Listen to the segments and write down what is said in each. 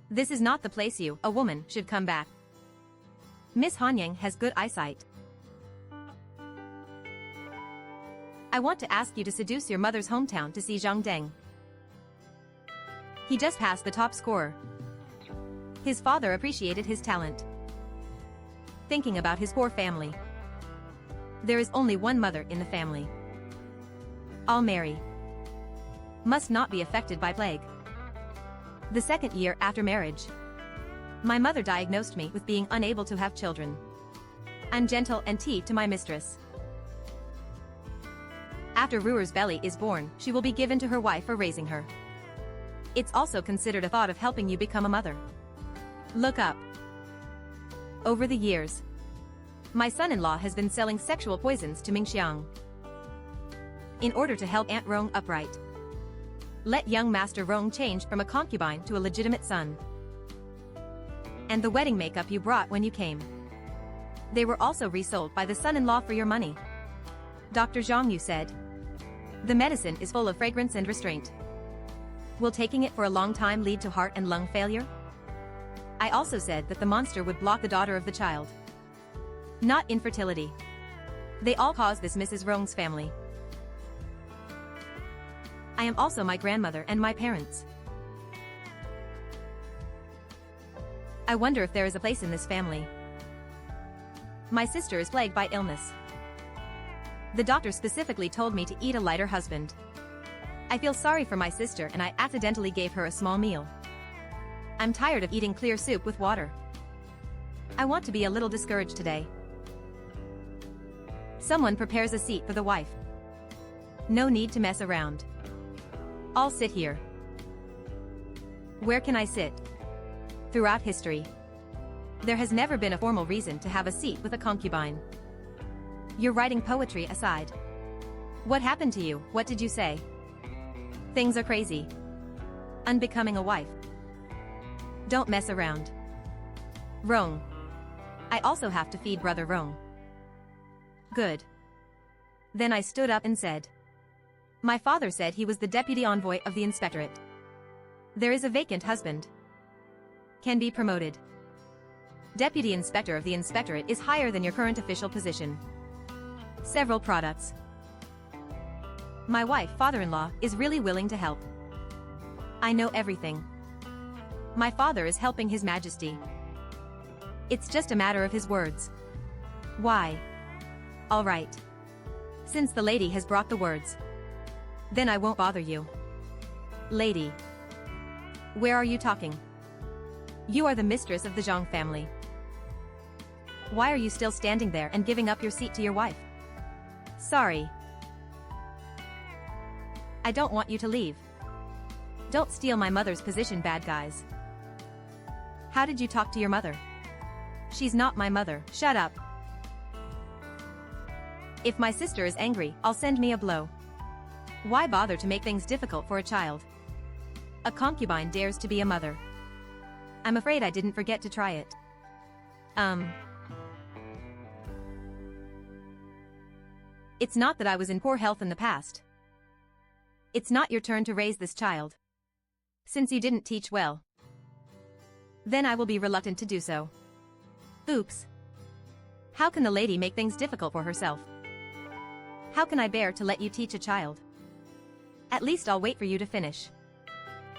This is not the place you, a woman, should come back. Miss Hanyang has good eyesight. I want to ask you to seduce your mother's hometown to see Zhang Deng. He just passed the top scorer. His father appreciated his talent. Thinking about his poor family. There is only one mother in the family. I'll marry. Must not be affected by plague. The second year after marriage, my mother diagnosed me with being unable to have children. I'm gentle and tea to my mistress. After Ruer's belly is born, she will be given to her wife for raising her. It's also considered a thought of helping you become a mother. Look up. Over the years, my son-in-law has been selling sexual poisons to Mingxiang. In order to help Aunt Rong upright. Let young Master Rong change from a concubine to a legitimate son. And the wedding makeup you brought when you came. They were also resold by the son-in-law for your money. Dr. Zhang Yu said. The medicine is full of fragrance and restraint. Will taking it for a long time lead to heart and lung failure? I also said that the monster would block the daughter of the child. Not infertility. They all cause this Mrs. Rong's family. I am also my grandmother and my parents. I wonder if there is a place in this family. My sister is plagued by illness. The doctor specifically told me to eat a lighter husband. I feel sorry for my sister and I accidentally gave her a small meal. I'm tired of eating clear soup with water. I want to be a little discouraged today. Someone prepares a seat for the wife. No need to mess around. I'll sit here. Where can I sit? Throughout history, there has never been a formal reason to have a seat with a concubine. You're writing poetry aside. What happened to you? What did you say? Things are crazy. Unbecoming a wife. Don't mess around. Rong. I also have to feed Brother Rong. Good. Then I stood up and said. My father said he was the deputy envoy of the inspectorate. There is a vacant husband. Can be promoted. Deputy inspector of the inspectorate is higher than your current official position. Several products. My wife, father-in-law, is really willing to help. I know everything. My father is helping His Majesty. It's just a matter of his words. Why? All right. Since the lady has brought the words, then I won't bother you. Lady. Where are you talking? You are the mistress of the Zhang family. Why are you still standing there and giving up your seat to your wife? Sorry. I don't want you to leave. Don't steal my mother's position, bad guys. How did you talk to your mother? She's not my mother. Shut up. If my sister is angry, I'll send me a blow. Why bother to make things difficult for a child? A concubine dares to be a mother. I'm afraid I didn't forget to try it. It's not that I was in poor health in the past. It's not your turn to raise this child. Since you didn't teach well, then I will be reluctant to do so. Oops. How can the lady make things difficult for herself? How can I bear to let you teach a child? At least I'll wait for you to finish.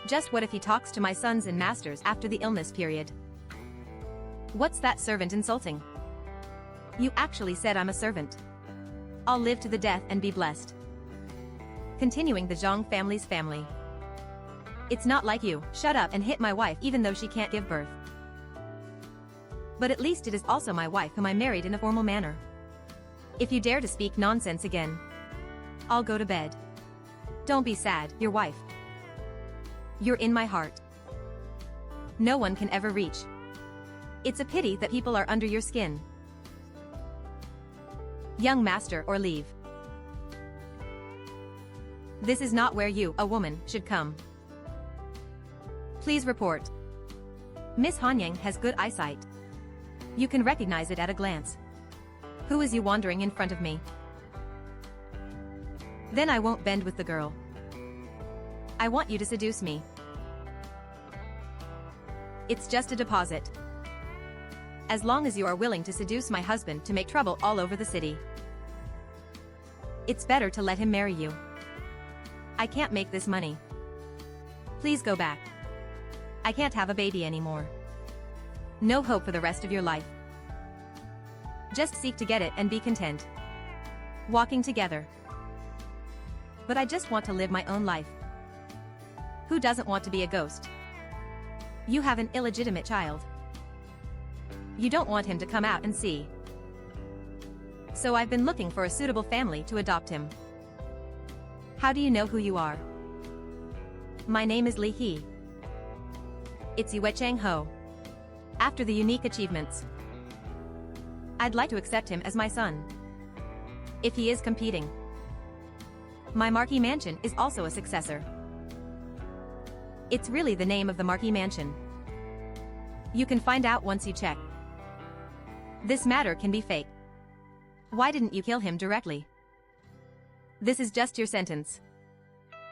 Just what if he talks to my sons and masters after the illness period? What's that servant insulting? You actually said I'm a servant. I'll live to the death and be blessed. Continuing the Zhang family's family. It's not like you, shut up and hit my wife even though she can't give birth. But at least it is also my wife whom I married in a formal manner. If you dare to speak nonsense again, I'll go to bed. Don't be sad, your wife. You're in my heart. No one can ever reach. It's a pity that people are under your skin. Young master, or leave. This is not where you, a woman, should come. Please report. Miss Hanyang has good eyesight. You can recognize it at a glance. Who is you wandering in front of me? Then I won't bend with the girl. I want you to seduce me. It's just a deposit. As long as you are willing to seduce my husband to make trouble all over the city. It's better to let him marry you. I can't make this money. Please go back. I can't have a baby anymore. No hope for the rest of your life. Just seek to get it and be content. Walking together. But I just want to live my own life. Who doesn't want to be a ghost? You have an illegitimate child. You don't want him to come out and see. So I've been looking for a suitable family to adopt him. How do you know who you are? My name is Li He. It's Yue Chang Ho. After the unique achievements, I'd like to accept him as my son. If he is competing. My Marquis Mansion is also a successor. It's really the name of the Marquis Mansion. You can find out once you check. This matter can be fake. Why didn't you kill him directly? This is just your sentence.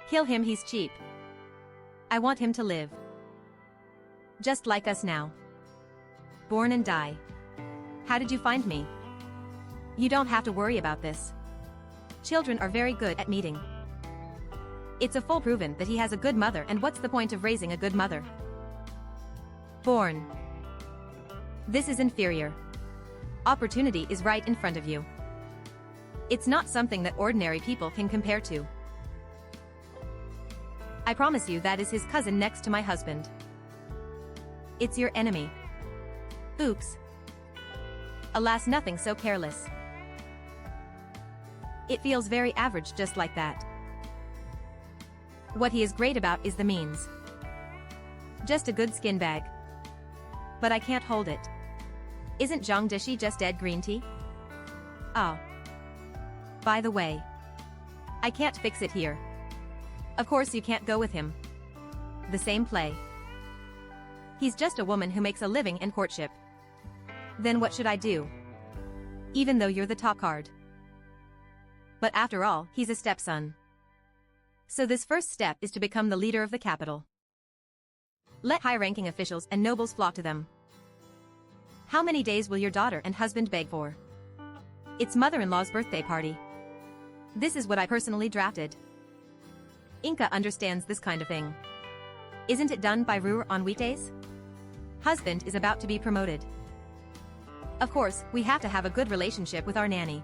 Kill him, he's cheap. I want him to live. Just like us now. Born and die. How did you find me? You don't have to worry about this. Children are very good at meeting. It's a full proven that he has a good mother, and what's the point of raising a good mother? Born. This is inferior. Opportunity is right in front of you. It's not something that ordinary people can compare to. I promise you that is his cousin next to my husband. It's your enemy. Oops. Alas, nothing so careless. It feels very average just like that. What he is great about is the means. Just a good skin bag. But I can't hold it. Isn't Zhang Dishi just dead green tea? Ah. By the way. I can't fix it here. Of course you can't go with him. The same play. He's just a woman who makes a living in courtship. Then what should I do? Even though you're the top card. But after all, he's a stepson. So this first step is to become the leader of the capital. Let high-ranking officials and nobles flock to them. How many days will your daughter and husband beg for? It's mother-in-law's birthday party. This is what I personally drafted. Inca understands this kind of thing. Isn't it done by Ruhr on weekdays? Husband is about to be promoted. Of course, we have to have a good relationship with our nanny.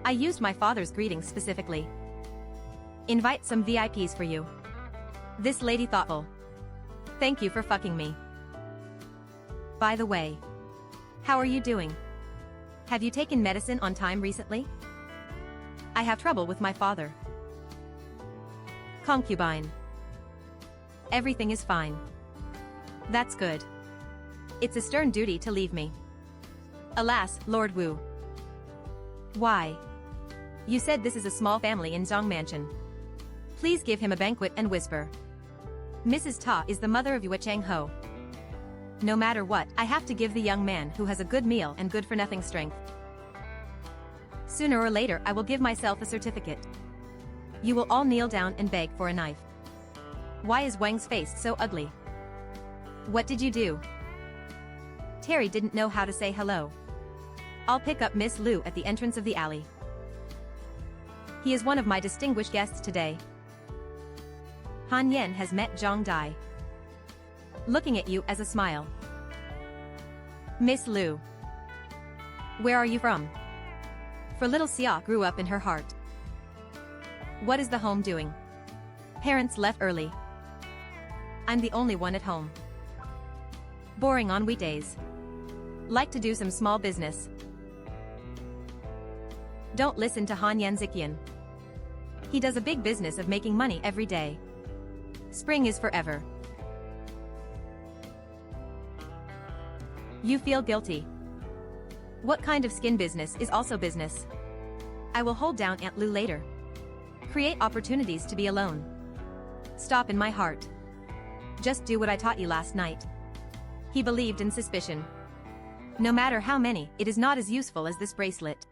I used my father's greetings specifically. Invite some VIPs for you. This lady thoughtful. Thank you for fucking me. By the way. How are you doing? Have you taken medicine on time recently? I have trouble with my father. Concubine. Everything is fine. That's good. It's a stern duty to leave me. Alas, Lord Wu. Why? You said this is a small family in Zhang Mansion. Please give him a banquet and whisper. Mrs. Ta is the mother of Yue Chang Ho. No matter what, I have to give the young man who has a good meal and good-for-nothing strength. Sooner or later I will give myself a certificate. You will all kneel down and beg for a knife. Why is Wang's face so ugly? What did you do? Terry didn't know how to say hello. I'll pick up Miss Lu at the entrance of the alley. He is one of my distinguished guests today. Han Yan has met Zhang Dai. Looking at you as a smile. Miss Lu. Where are you from? For little Xia grew up in her heart. What is the home doing? Parents left early. I'm the only one at home. Boring on weekdays. Like to do some small business. Don't listen to Han Yan Ziqian. He does a big business of making money every day. Spring is forever. You feel guilty. What kind of skin business is also business? I will hold down Aunt Lu later. Create opportunities to be alone. Stop in my heart. Just do what I taught you last night. He believed in suspicion. No matter how many, it is not as useful as this bracelet.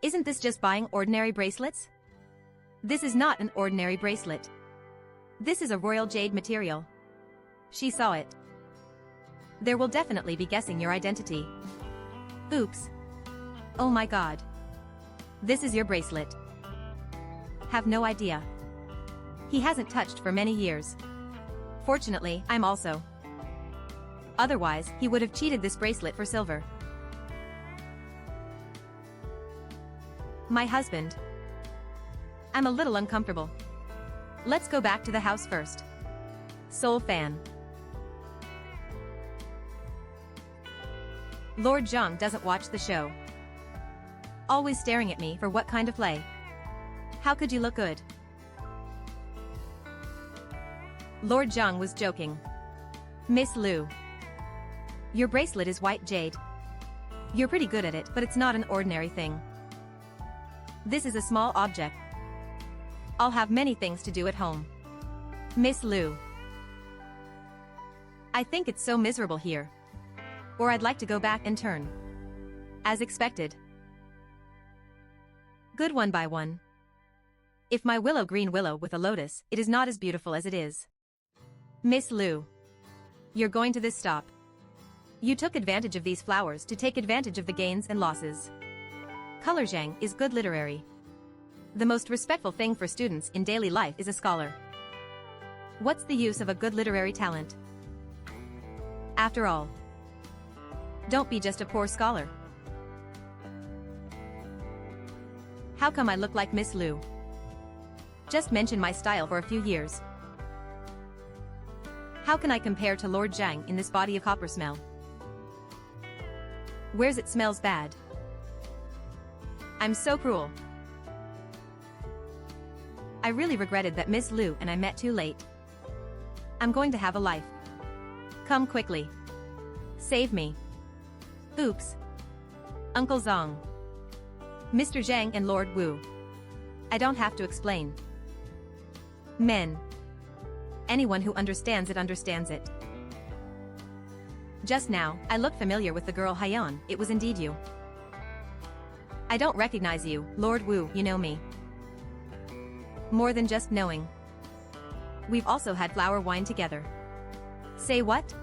Isn't this just buying ordinary bracelets? This is not an ordinary bracelet. This is a royal jade material. She saw it. There will definitely be guessing your identity. Oops. Oh my god. This is your bracelet. Have no idea. He hasn't touched for many years. Fortunately, I'm also. Otherwise, he would have cheated this bracelet for silver. My husband. I'm a little uncomfortable. Let's go back to the house first. Soul fan. Lord Zhang doesn't watch the show. Always staring at me for what kind of play. How could you look good? Lord Zhang was joking. Miss Liu. Your bracelet is white jade. You're pretty good at it, but it's not an ordinary thing. This is a small object. I'll have many things to do at home. Miss Liu. I think it's so miserable here. Or I'd like to go back and turn. As expected. Good one by one. If my willow green willow with a lotus, it is not as beautiful as it is. Miss Liu. You're going to this stop. You took advantage of these flowers to take advantage of the gains and losses. Color Zhang is good literary. The most respectful thing for students in daily life is a scholar. What's the use of a good literary talent? After all, don't be just a poor scholar. How come I look like Miss Liu? Just mention my style for a few years. How can I compare to Lord Zhang in this body of copper smell? Where's it smells bad? I'm so cruel. I really regretted that Miss Liu and I met too late. I'm going to have a life. Come quickly. Save me. Oops. Uncle Zhang. Mr. Zhang and Lord Wu. I don't have to explain. Men. Anyone who understands it understands it. Just now, I looked familiar with the girl Haiyan, it was indeed you. I don't recognize you, Lord Wu, you know me. More than just knowing. We've also had flower wine together. Say what?